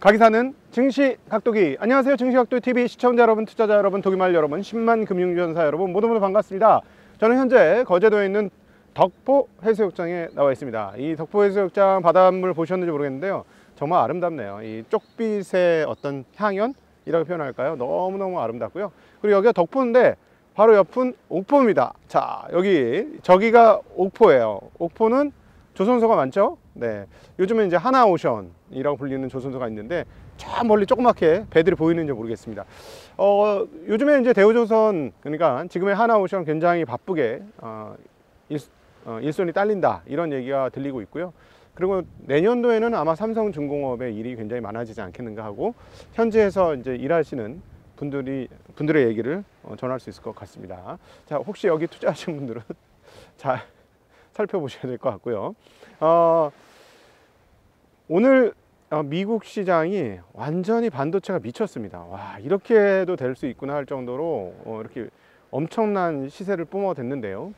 가기사는 증시각도기. 안녕하세요, 증시각도TV 시청자 여러분, 투자자 여러분, 도기말 여러분, 10만 금융전사 여러분, 모두 반갑습니다. 저는 현재 거제도에 있는 덕포 해수욕장에 나와 있습니다. 이 덕포 해수욕장 바닷물 보셨는지 모르겠는데요, 정말 아름답네요. 이 쪽빛의 어떤 향연이라고 표현할까요? 너무너무 아름답고요. 그리고 여기가 덕포인데 바로 옆은 옥포입니다. 자, 저기가 옥포예요. 옥포는 조선소가 많죠. 네, 요즘은 이제 하나오션이라고 불리는 조선소가 있는데 저 멀리 조그맣게 배들이 보이는지 모르겠습니다. 요즘에 이제 대우조선, 그러니까 지금의 하나오션 굉장히 바쁘게 일손이 딸린다, 이런 얘기가 들리고 있고요. 그리고 내년도에는 아마 삼성중공업의 일이 굉장히 많아지지 않겠는가 하고, 현지에서 이제 일하시는 분들의 얘기를 전할 수 있을 것 같습니다. 자, 혹시 여기 투자하신 분들은 잘 살펴보셔야 될 것 같고요. 오늘 미국 시장이 완전히 반도체가 미쳤습니다. 와, 이렇게도 될 수 있구나 할 정도로 이렇게 엄청난 시세를 뿜어댔는데요.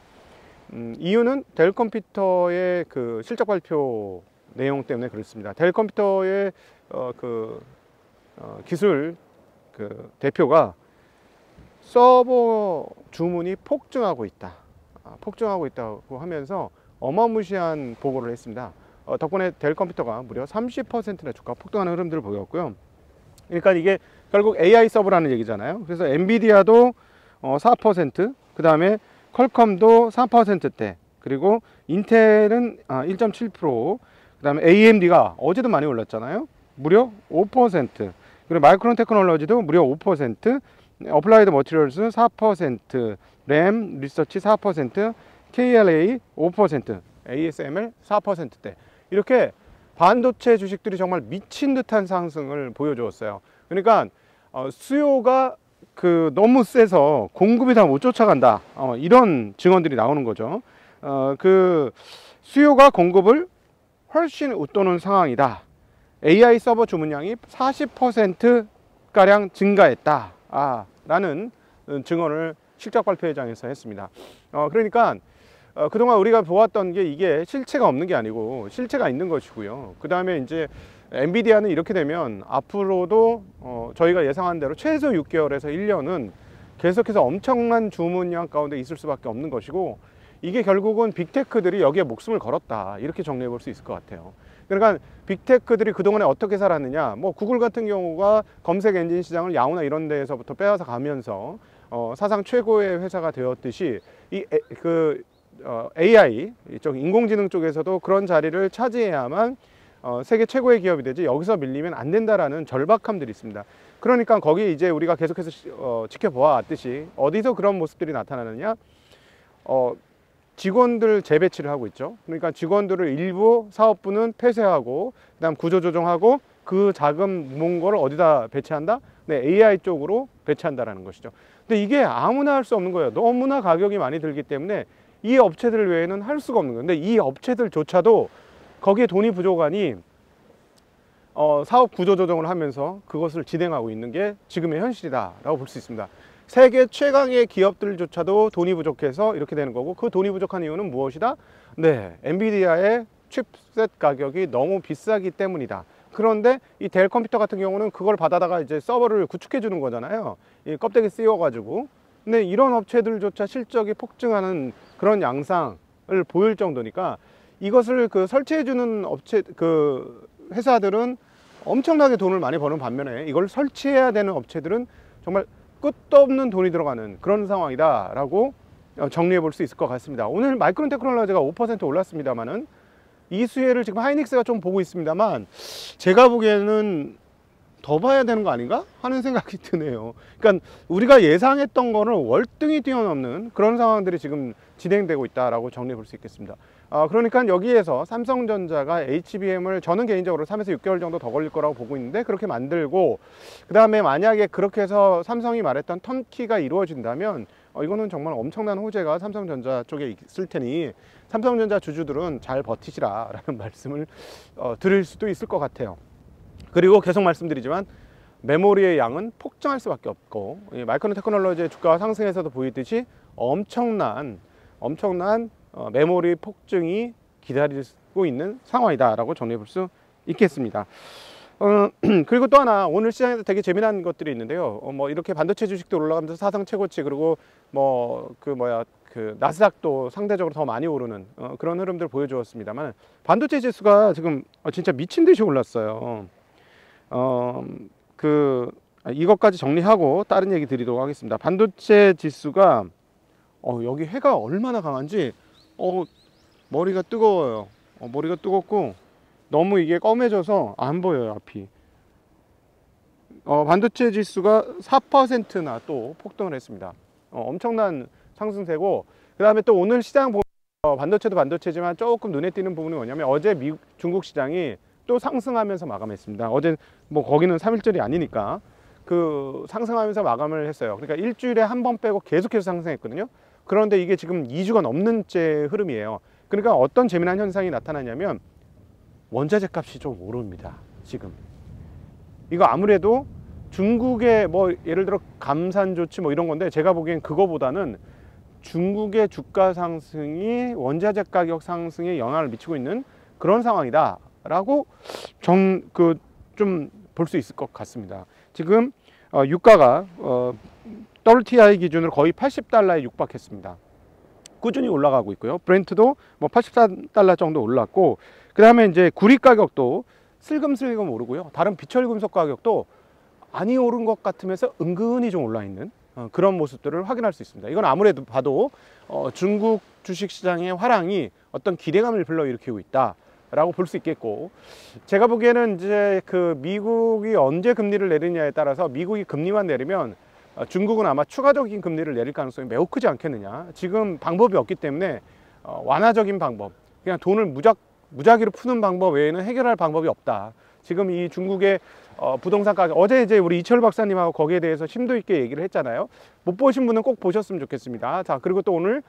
이유는 델 컴퓨터의 그 실적 발표 내용 때문에 그렇습니다. 델 컴퓨터의 기술 대표가 서버 주문이 폭증하고 있다고 하면서 어마무시한 보고를 했습니다. 덕분에 델 컴퓨터가 무려 30%나 주가 폭등하는 흐름들을 보였고요. 그러니까 이게 결국 AI 서버라는 얘기잖아요. 그래서 엔비디아도 4%, 그 다음에 퀄컴도 4%대, 그리고 인텔은 1.7%, 그 다음에 AMD가 어제도 많이 올랐잖아요. 무려 5%, 그리고 마이크론 테크놀로지도 무려 5%, 어플라이드 머티리얼스 4%, 램 리서치 4%, KLA 5%, ASML 4%대, 이렇게 반도체 주식들이 정말 미친 듯한 상승을 보여주었어요. 그러니까 수요가 너무 세서 공급이 다 못 쫓아간다, 이런 증언들이 나오는 거죠. 수요가 공급을 훨씬 웃도는 상황이다. AI 서버 주문량이 40%가량 증가했다, 라는 증언을 실적 발표회장에서 했습니다. 그러니까 그동안 우리가 보았던 게 이게 실체가 없는 게 아니고 실체가 있는 것이고요. 그 다음에 이제 엔비디아는 이렇게 되면 앞으로도 저희가 예상한 대로 최소 6개월에서 1년은 계속해서 엄청난 주문량 가운데 있을 수밖에 없는 것이고, 이게 결국은 빅테크들이 여기에 목숨을 걸었다, 이렇게 정리해 볼 수 있을 것 같아요. 그러니까 빅테크들이 그동안에 어떻게 살았느냐, 뭐 구글 같은 경우가 검색 엔진 시장을 야후나 이런 데에서부터 빼앗아 가면서 사상 최고의 회사가 되었듯이 AI 이쪽 인공지능 쪽에서도 그런 자리를 차지해야만 세계 최고의 기업이 되지, 여기서 밀리면 안 된다라는 절박함들이 있습니다. 그러니까 거기 이제 우리가 계속해서 지켜보았듯이 어디서 그런 모습들이 나타나느냐, 직원들 재배치를 하고 있죠. 그러니까 직원들을 일부 사업부는 폐쇄하고, 그 다음 구조조정하고, 그 자금 모은 거를 어디다 배치한다? 네, AI 쪽으로 배치한다라는 것이죠. 근데 이게 아무나 할 수 없는 거예요. 너무나 가격이 많이 들기 때문에 이 업체들 외에는 할 수가 없는 거예요. 근데 이 업체들조차도 거기에 돈이 부족하니 사업 구조조정을 하면서 그것을 진행하고 있는 게 지금의 현실이다라고 볼 수 있습니다. 세계 최강의 기업들조차도 돈이 부족해서 이렇게 되는 거고, 그 돈이 부족한 이유는 무엇이다? 네, 엔비디아의 칩셋 가격이 너무 비싸기 때문이다. 그런데 이 델 컴퓨터 같은 경우는 그걸 받아다가 이제 서버를 구축해 주는 거잖아요. 이 껍데기 씌워 가지고. 근데 이런 업체들조차 실적이 폭증하는 그런 양상을 보일 정도니까, 이것을 설치해 주는 회사들은 엄청나게 돈을 많이 버는 반면에 이걸 설치해야 되는 업체들은 정말 끝도 없는 돈이 들어가는 그런 상황이다 라고 정리해 볼 수 있을 것 같습니다. 오늘 마이크론 테크놀로지가 5% 올랐습니다만은, 이 수혜를 지금 하이닉스가 좀 보고 있습니다만, 제가 보기에는 더 봐야 되는 거 아닌가 하는 생각이 드네요. 그러니까 우리가 예상했던 거를 월등히 뛰어넘는 그런 상황들이 지금 진행되고 있다라고 정리해 볼 수 있겠습니다. 그러니까 여기에서 삼성전자가 HBM을 저는 개인적으로 3에서 6개월 정도 더 걸릴 거라고 보고 있는데, 그렇게 만들고 그 다음에 만약에 그렇게 해서 삼성이 말했던 턴키가 이루어진다면 이거는 정말 엄청난 호재가 삼성전자 쪽에 있을 테니 삼성전자 주주들은 잘 버티시라 라는 말씀을 드릴 수도 있을 것 같아요. 그리고 계속 말씀드리지만 메모리의 양은 폭증할 수밖에 없고, 마이크론 테크놀로지의 주가가 상승해서도 보이듯이 엄청난 메모리 폭증이 기다리고 있는 상황이다 라고 정리해 볼 수 있겠습니다. 그리고 또 하나 오늘 시장에서 되게 재미난 것들이 있는데요. 뭐 이렇게 반도체 주식도 올라가면서 사상 최고치, 그리고 뭐 그 나스닥도 상대적으로 더 많이 오르는 그런 흐름들 보여주었습니다만, 반도체 지수가 지금 진짜 미친 듯이 올랐어요. 이것까지 정리하고 다른 얘기 드리도록 하겠습니다. 반도체 지수가 여기 해가 얼마나 강한지 머리가 뜨거워요. 머리가 뜨겁고 너무 이게 검해져서 안 보여요, 앞이. 반도체 지수가 4%나 또 폭등을 했습니다. 엄청난 상승세고, 그 다음에 또 오늘 시장 보면 반도체도 반도체지만 조금 눈에 띄는 부분이 뭐냐면, 어제 중국 시장이 또 상승하면서 마감했습니다. 어제 뭐 거기는 3일절이 아니니까 그 상승하면서 마감을 했어요. 그러니까 일주일에 한 번 빼고 계속해서 상승했거든요. 그런데 이게 지금 2주가 넘는 째 흐름이에요. 그러니까 어떤 재미난 현상이 나타나냐면, 원자재 값이 좀 오릅니다, 지금. 이거 아무래도 중국의 뭐 예를 들어 감산 조치 뭐 이런 건데, 제가 보기엔 그거보다는 중국의 주가 상승이 원자재 가격 상승에 영향을 미치고 있는 그런 상황이다 라고 좀 볼 수 있을 것 같습니다. 지금 유가가 WTI 기준으로 거의 80달러에 육박했습니다. 꾸준히 올라가고 있고요. 브렌트도 뭐 84달러 정도 올랐고, 그 다음에 이제 구리 가격도 슬금슬금 오르고요. 다른 비철 금속 가격도 많이 오른 것 같으면서 은근히 좀 올라 있는 그런 모습들을 확인할 수 있습니다. 이건 아무래도 봐도 중국 주식시장의 화랑이 어떤 기대감을 불러일으키고 있다 라고 볼 수 있겠고, 제가 보기에는 이제 그 미국이 언제 금리를 내리냐에 따라서, 미국이 금리만 내리면 중국은 아마 추가적인 금리를 내릴 가능성이 매우 크지 않겠느냐. 지금 방법이 없기 때문에 완화적인 방법, 그냥 돈을 무작위로 푸는 방법 외에는 해결할 방법이 없다. 지금 이 중국의 부동산 가격, 어제 이제 우리 이철 박사님하고 거기에 대해서 심도 있게 얘기를 했잖아요. 못 보신 분은 꼭 보셨으면 좋겠습니다. 자, 그리고 또 오늘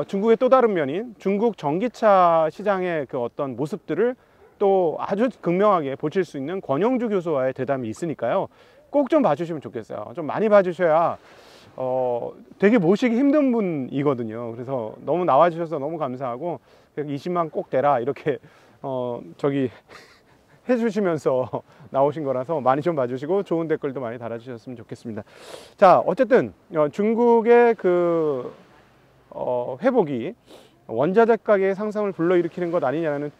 중국의 또 다른 면인 중국 전기차 시장의 그 어떤 모습들을 또 아주 극명하게 보실 수 있는 권영주 교수와의 대담이 있으니까요. 꼭 좀 봐주시면 좋겠어요. 좀 많이 봐주셔야 되게 모시기 힘든 분이거든요. 그래서 너무 나와주셔서 너무 감사하고, 20만 꼭 대라 이렇게 해주시면서 나오신 거라서 많이 좀 봐주시고 좋은 댓글도 많이 달아주셨으면 좋겠습니다. 자, 어쨌든 중국의 그 회복이 원자재 가격의 상승을 불러일으키는 것 아니냐는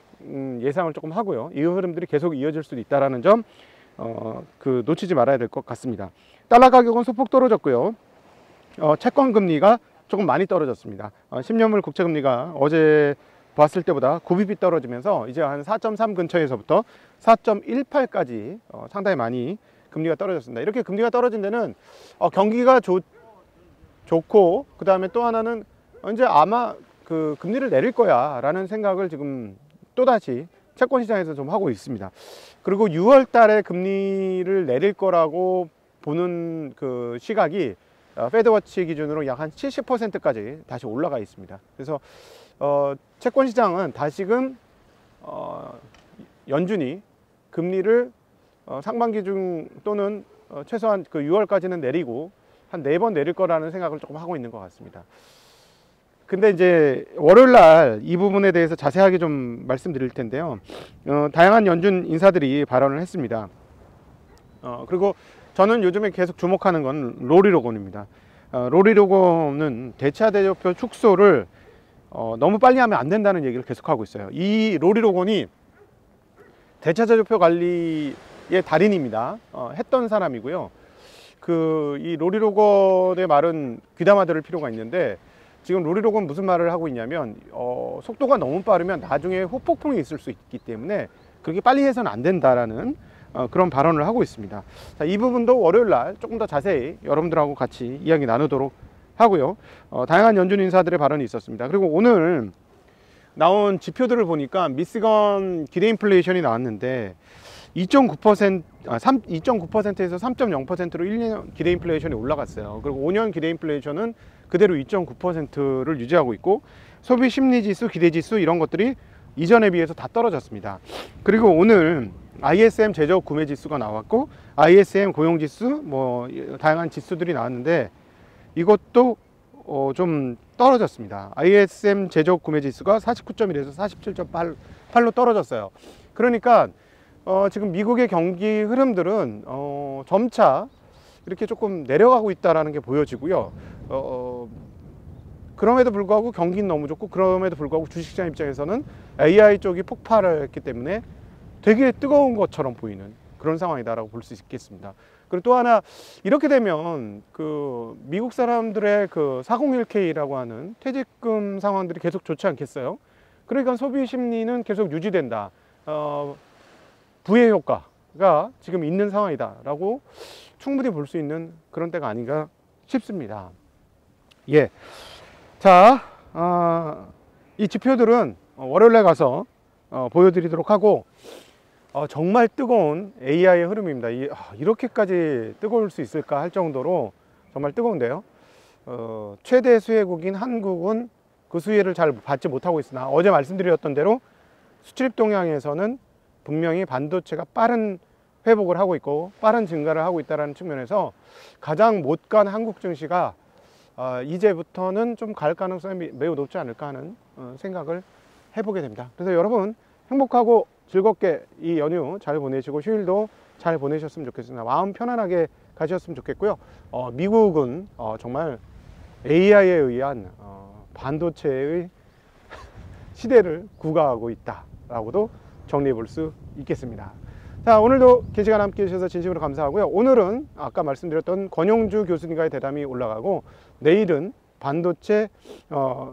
예상을 조금 하고요. 이 흐름들이 계속 이어질 수도 있다는 점 놓치지 말아야 될 것 같습니다. 달러 가격은 소폭 떨어졌고요. 채권 금리가 조금 많이 떨어졌습니다. 10년물 국채 금리가 어제 봤을 때보다 9bp 떨어지면서 이제 한 4.3 근처에서부터 4.18까지 상당히 많이 금리가 떨어졌습니다. 이렇게 금리가 떨어진 데는 경기가 좋고, 그 다음에 또 하나는 이제 아마 그 금리를 내릴 거야 라는 생각을 지금 또다시 채권 시장에서 좀 하고 있습니다. 그리고 6월 달에 금리를 내릴 거라고 보는 그 시각이 페드워치 기준으로 약 한 70%까지 다시 올라가 있습니다. 그래서 채권 시장은 다시금 연준이 금리를 상반기 중 또는 최소한 그 6월까지는 내리고 한 4번 내릴 거라는 생각을 조금 하고 있는 것 같습니다. 근데 이제 월요일 날 이 부분에 대해서 자세하게 좀 말씀드릴 텐데요. 다양한 연준 인사들이 발언을 했습니다. 그리고 저는 요즘에 계속 주목하는 건 로리 로건입니다. 로리 로건은 대차 대조표 축소를 너무 빨리 하면 안 된다는 얘기를 계속하고 있어요. 이 로리 로건이 대차 대조표 관리의 달인입니다. 했던 사람이고요. 이 로리 로건의 말은 귀담아 들을 필요가 있는데, 지금 로리 로건 무슨 말을 하고 있냐면, 속도가 너무 빠르면 나중에 후폭풍이 있을 수 있기 때문에 그렇게 빨리 해서는 안 된다라는 그런 발언을 하고 있습니다. 자, 이 부분도 월요일 날 조금 더 자세히 여러분들하고 같이 이야기 나누도록 하고요. 다양한 연준 인사들의 발언이 있었습니다. 그리고 오늘 나온 지표들을 보니까 미시건 기대 인플레이션이 나왔는데 2.9%에서 3.0%로 1년 기대 인플레이션이 올라갔어요. 그리고 5년 기대 인플레이션은 그대로 2.9%를 유지하고 있고, 소비 심리 지수, 기대 지수 이런 것들이 이전에 비해서 다 떨어졌습니다. 그리고 오늘 ISM 제조업 구매 지수가 나왔고, ISM 고용 지수, 뭐 다양한 지수들이 나왔는데 이것도 좀 떨어졌습니다. ISM 제조업 구매 지수가 49.1에서 47.8로 떨어졌어요. 그러니까 지금 미국의 경기 흐름들은 점차 이렇게 조금 내려가고 있다는 게 보여지고요. 그럼에도 불구하고 경기는 너무 좋고, 그럼에도 불구하고 주식시장 입장에서는 AI 쪽이 폭발을 했기 때문에 되게 뜨거운 것처럼 보이는 그런 상황이다라고 볼 수 있겠습니다. 그리고 또 하나, 이렇게 되면 그 미국 사람들의 그 401k라고 하는 퇴직금 상황들이 계속 좋지 않겠어요? 그러니까 소비 심리는 계속 유지된다. 부의 효과가 지금 있는 상황이다라고 충분히 볼 수 있는 그런 때가 아닌가 싶습니다. 예. 자, 이 지표들은 월요일에 가서 보여드리도록 하고, 정말 뜨거운 AI의 흐름입니다. 이렇게까지 뜨거울 수 있을까 할 정도로 정말 뜨거운데요. 최대 수혜국인 한국은 그 수혜를 잘 받지 못하고 있으나, 어제 말씀드렸던 대로 수출입 동향에서는 분명히 반도체가 빠른 회복을 하고 있고 빠른 증가를 하고 있다는 측면에서 가장 못 간 한국 증시가 이제부터는 좀 갈 가능성이 매우 높지 않을까 하는 생각을 해보게 됩니다. 그래서 여러분 행복하고 즐겁게 이 연휴 잘 보내시고 휴일도 잘 보내셨으면 좋겠습니다. 마음 편안하게 가셨으면 좋겠고요. 미국은 정말 AI에 의한 반도체의 시대를 구가하고 있다라고도 정리해 볼 수 있겠습니다. 자, 오늘도 긴 시간 함께 해주셔서 진심으로 감사하고요. 오늘은 아까 말씀드렸던 권영주 교수님과의 대담이 올라가고, 내일은 반도체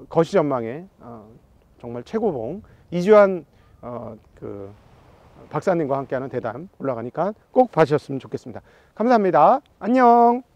거시 전망에 정말 최고봉 이주환 그 박사님과 함께하는 대담 올라가니까 꼭 봐주셨으면 좋겠습니다. 감사합니다. 안녕.